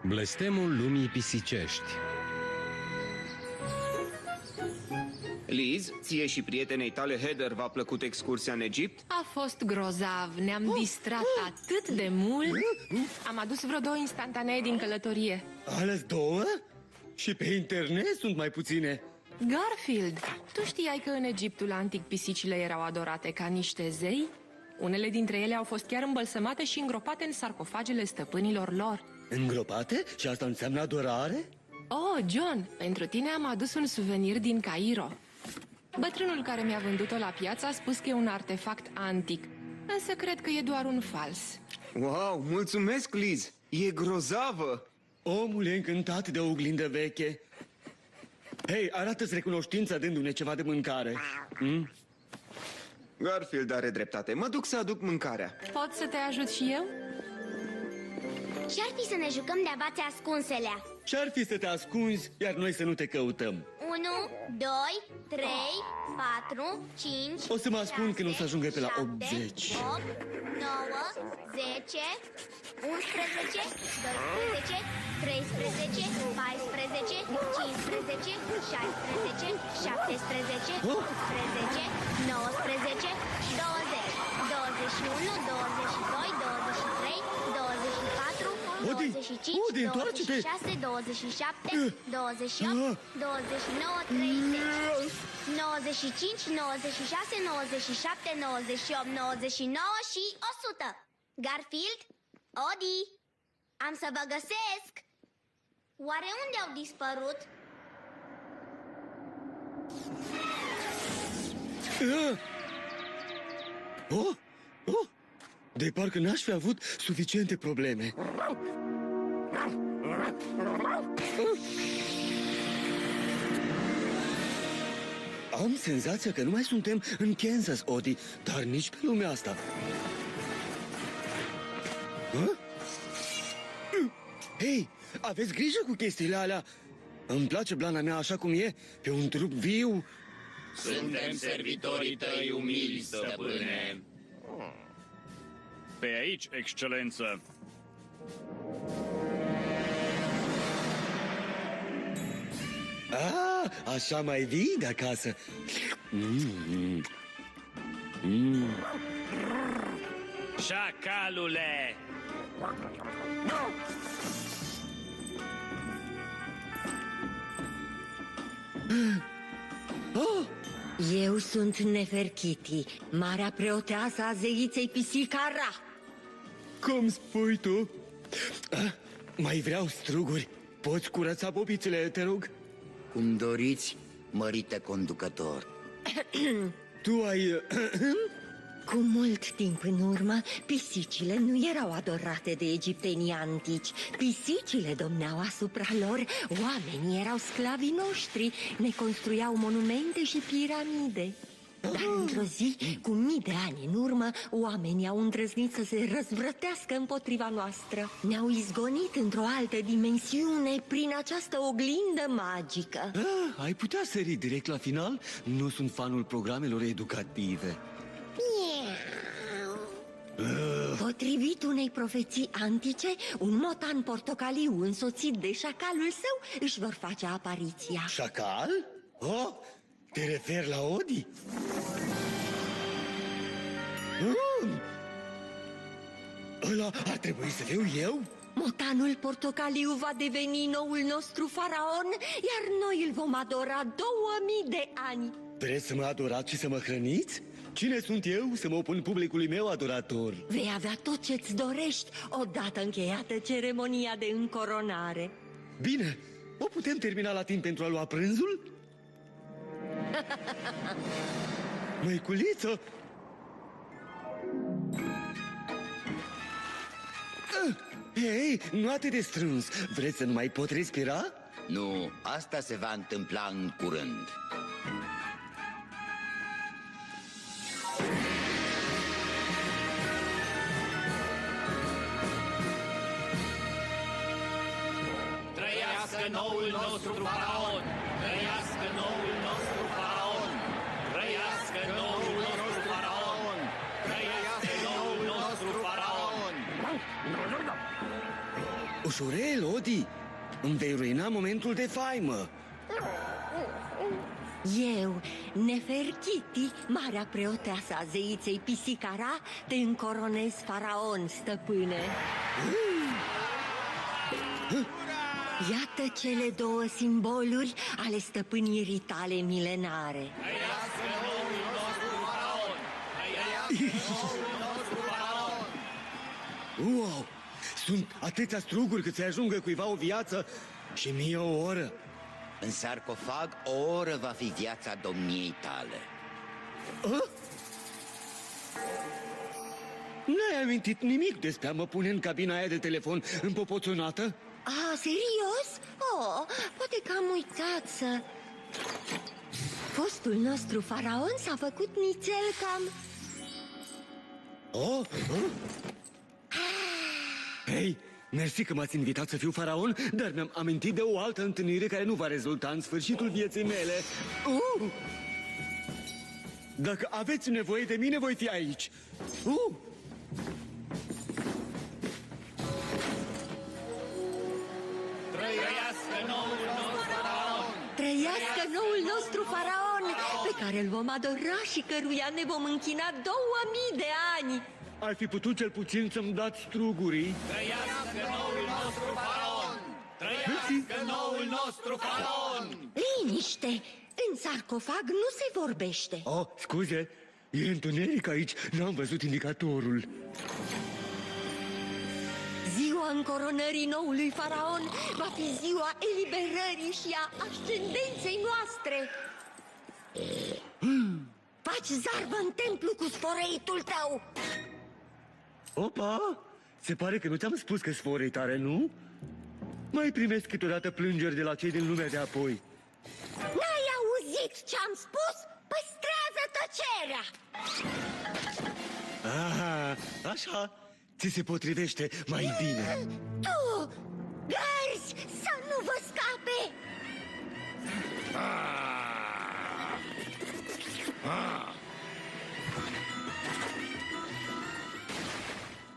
Blestemul lumii pisicești. Liz, ție și prietenei tale Heather v-a plăcut excursia în Egipt? A fost grozav, ne-am distrat atât de mult. Am adus vreo 2 instantanee din călătorie. Ales 2? Și pe internet sunt mai puține. Garfield, tu știai că în Egiptul antic pisicile erau adorate ca niște zei? Unele dintre ele au fost chiar îmbălsămate și îngropate în sarcofagele stăpânilor lor. Îngropate? Și asta înseamnă adorare? Oh, John, pentru tine am adus un suvenir din Cairo. Bătrânul care mi-a vândut-o la piață a spus că e un artefact antic, însă cred că e doar un fals. Wow, mulțumesc, Liz! E grozavă! Omul e încântat de o oglindă veche. Hei, arată-ți recunoștința dându-ne ceva de mâncare. Garfield are dreptate. Mă duc să aduc mâncarea. Pot să te ajut și eu? Ce-ar fi să ne jucăm de avați ascunselea? Ce-ar fi să te ascunzi, iar noi să nu te căutăm? 1, 2, 3, 4, 5. O să mă ascund când o să ajungă pe la 7, 80. 8, 9, 10, 11, 12, 13, 14, 15, 16, 17, 18, 19, 20, 21, 22, 23, 24, Odi, 25, Odi, întoarce-te! 26, 27, 28, 29, 30, 95, 96, 97, 98, 99 și 100. Garfield? Odi? Am să vă găsesc! Oare unde au dispărut? De parcă n-aș fi avut suficiente probleme. Am senzația că nu mai suntem în Kansas, Odi, dar nici pe lumea asta. Hei, aveți grijă cu chestiile alea. Îmi place blana mea așa cum e, pe un trup viu. Suntem servitorii tăi umili, stăpâne. Pe aici, excelență. Așa mai vii de acasă. Șacalule! Eu sunt Nefertiti, marea preoteasă a zeiței pisica Ra. Cum spui tu? Mai vreau struguri. Poți curăța bobițele, te rog? Cum doriți, mărite conducător. Tu ai... Cu mult timp în urmă, pisicile nu erau adorate de egiptenii antici. Pisicile domneau asupra lor, oamenii erau sclavii noștri, ne construiau monumente și piramide. Dar într-o zi, cu mii de ani în urmă, oamenii au îndrăznit să se răzvrătească împotriva noastră. Ne-au izgonit într-o altă dimensiune prin această oglindă magică. Ai putea sări direct la final? Nu sunt fanul programelor educative. Potrivit unei profeții antice, un motan portocaliu însoțit de șacalul său își vor face apariția. Șacal? Oh, te referi la Odi? Ăla ar trebui să fiu eu? Motanul portocaliu va deveni noul nostru faraon, iar noi îl vom adora 2000 de ani. Vreți să mă adorați și să mă hrăniți? Cine sunt eu să mă opun publicului meu adorator? Vei avea tot ce-ți dorești odată încheiată ceremonia de încoronare. Bine, o putem termina la timp pentru a lua prânzul? Măiculiță! Hei, nu atât de strâns. Vreți să nu mai pot respira? Nu, asta se va întâmpla în curând. Trăiască noul nostru faraon! Trăiască noul nostru faraon! Trăiască noul nostru faraon! Trăiască noul nostru faraon! Ușurel, Odi! Îmi vei ruina momentul de faimă! Eu, Nefertiti, marea preoteasă a zeiței Pisicara, te încoronez faraon, stăpâne. Iată cele două simboluri ale stăpânirii tale milenare. Trăiască noul nostru faraon! Trăiască noul nostru faraon! Wow! Sunt atâția struguri cât să ajungă cuiva o viață și mie o oră. În sarcofag o oră va fi viața domniei tale. N-ai amintit nimic despre a mă pune în cabina aia de telefon împopoțonată? Ah, serios? Oh, poate că am uitat să... Fostul nostru faraon s-a făcut nițel cam... Hei, mersi că m-ați invitat să fiu faraon, dar mi-am amintit de o altă întâlnire care nu va rezulta în sfârșitul vieții mele. Dacă aveți nevoie de mine, voi fi aici. Trăiască noul nostru faraon! Trăiască noul nostru faraon, pe care îl vom adora și căruia ne vom închina 2000 de ani. Ar fi putut cel puțin să-mi dați strugurii. Trăiască noul nostru faraon! Trăiască noul nostru faraon! Liniște! În sarcofag nu se vorbește. Oh, scuze, e întuneric aici, n-am văzut indicatorul. Ziua încoronării noului faraon va fi ziua eliberării și a ascendenței noastre. Faci zarvă în templu cu sforeitul tău. Opa, se pare că nu ți-am spus că sforei tare, nu? Mai primesc câteodată plângeri de la cei din lumea de apoi. N-ai auzit ce-am spus? Păstrează tăcerea! Aha, așa, ți se potrivește mai bine. Tu, gărzi, să nu vă scape!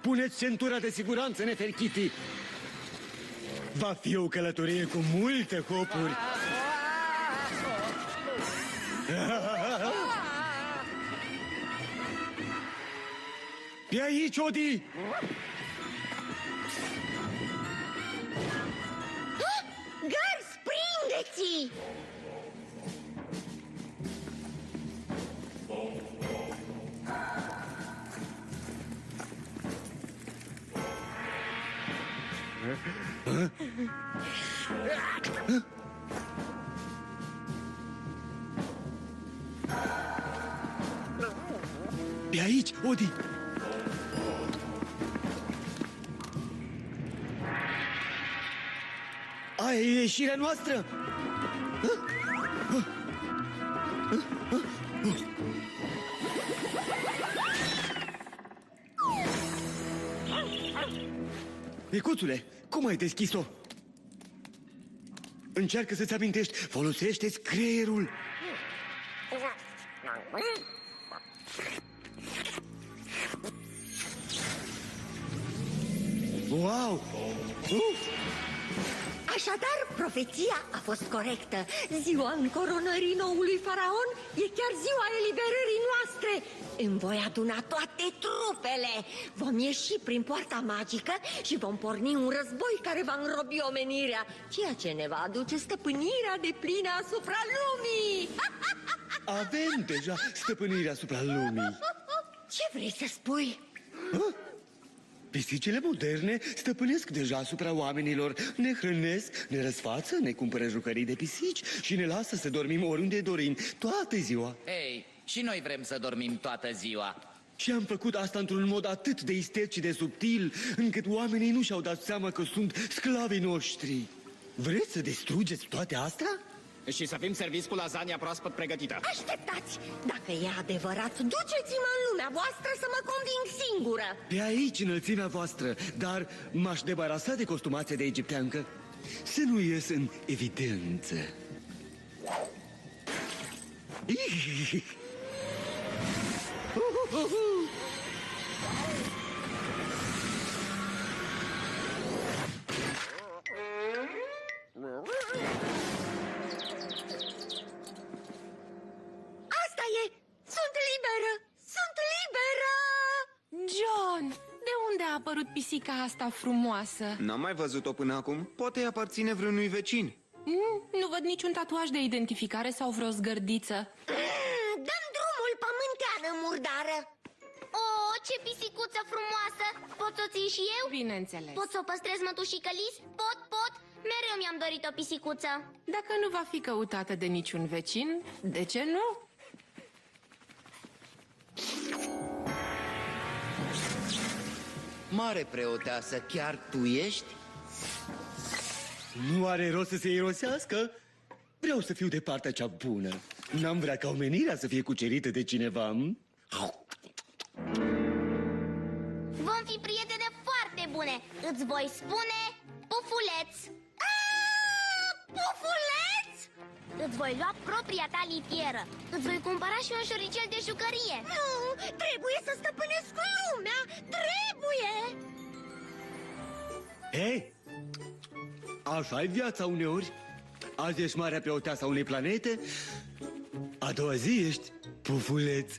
Puneți centura de siguranță, Nefertiti! Va fi o călătorie cu multe hopuri. Pe aici, Odi! Gărzi, prindeți-i! Pe aici, Odi! Aia e ieșirea noastră! Micuțule, cum ai deschis-o? Încearcă să-ți amintești, folosește-ți creierul. Wow! Așadar, profeția a fost corectă. Ziua încoronării noului faraon e chiar ziua eliberării noastre. Îmi voi aduna toate trupele. Vom ieși prin poarta magică și vom porni un război care va înrobi omenirea, ceea ce ne va aduce stăpânirea deplină asupra lumii. Avem deja stăpânirea asupra lumii. Ce vrei să spui? Pisicile moderne stăpânesc deja asupra oamenilor. Ne hrănesc, ne răsfață, ne cumpără jucării de pisici și ne lasă să dormim oriunde dorim, toată ziua. Ei, și noi vrem să dormim toată ziua. Și am făcut asta într-un mod atât de isteț și de subtil, încât oamenii nu și-au dat seama că sunt sclavii noștri. Vreți să distrugeți toate astea? Și să fim serviți cu lasagna proaspăt pregătită. Așteptați! Dacă e adevărat, duceți-mă în lumea voastră să mă conving singură. Pe aici înălțimea voastră, dar m-aș debarasa de costumația de egipteancă. Să nu ies în evidență. apărut pisica asta frumoasă? N-am mai văzut-o până acum. Poate îi aparține vreunui vecin. Nu văd niciun tatuaj de identificare sau vreo zgărdiță. Dăm drumul, pământeană murdară. O, ce pisicuță frumoasă! Pot să o țin și eu? Bineînțeles. Pot să o păstrez, mătușică Lis? Pot. Mereu mi-am dorit o pisicuță. Dacă nu va fi căutată de niciun vecin, de ce nu? Mare preoteasă, chiar tu ești? Nu are rost să se irosească. Vreau să fiu de partea cea bună. N-am vrea ca omenirea să fie cucerită de cineva. Vom fi prietene foarte bune. Îți voi spune Pufuleț. Pufuleț? Îți voi lua propria ta litieră. Îți voi cumpăra și un șoricel de jucărie. Nu, trebuie să stăpânesc lumea. Trebuie. Hei, așa e viața uneori. Azi ești marea preoteasă a unei planete, a doua zi ești Pufuleț.